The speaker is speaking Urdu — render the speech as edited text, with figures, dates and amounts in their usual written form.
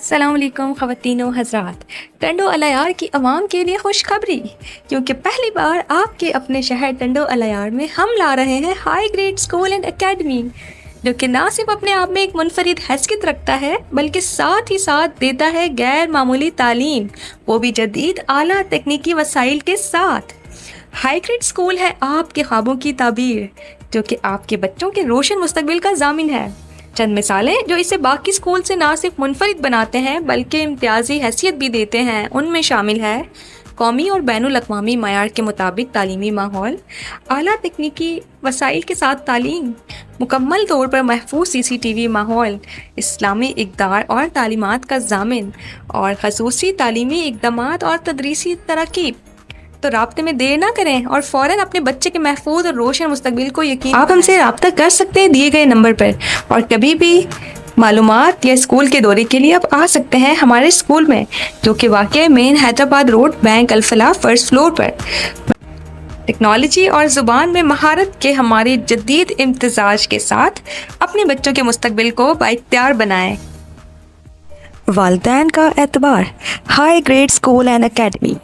السلام علیکم خواتین و حضرات، ٹنڈو الیار کی عوام کے لیے خوشخبری، کیونکہ پہلی بار آپ کے اپنے شہر ٹنڈو الیار میں ہم لا رہے ہیں high grade school and academy, جو کہ نہ صرف اپنے آپ میں ایک منفرد حیثیت رکھتا ہے بلکہ ساتھ ہی ساتھ دیتا ہے غیر معمولی تعلیم، وہ بھی جدید اعلیٰ تکنیکی وسائل کے ساتھ۔ ہائی گریڈ اسکول ہے آپ کے خوابوں کی تعبیر، جو کہ آپ کے بچوں کے روشن مستقبل کا ضامن ہے۔ چند مثالیں جو اسے باقی اسکول سے نہ صرف منفرد بناتے ہیں بلکہ امتیازی حیثیت بھی دیتے ہیں، ان میں شامل ہے قومی اور بین الاقوامی معیار کے مطابق تعلیمی ماحول، اعلیٰ تکنیکی وسائل کے ساتھ تعلیم، مکمل طور پر محفوظ CCTV ماحول، اسلامی اقدار اور تعلیمات کا ضامن، اور خصوصی تعلیمی اقدامات اور تدریسی تراکیب۔ تو رابطے میں دیر نہ کریں اور فوراً اپنے بچے کے محفوظ اور روشن مستقبل کو یقین آپ ہم سے رابطہ کر سکتے ہیں دیے گئے نمبر پر، اور کبھی بھی معلومات یا اسکول کے دورے کے لیے آپ آ سکتے ہیں ہمارے اسکول میں، جو کہ واقع ہے مین حیدرآباد روڈ، بینک الفلاح، فرسٹ فلور پر۔ ٹیکنالوجی اور زبان میں مہارت کے ہمارے جدید امتزاج کے ساتھ اپنے بچوں کے مستقبل کو بااختیار بنائیں۔ والدین کا اعتبار، high grade school and academy.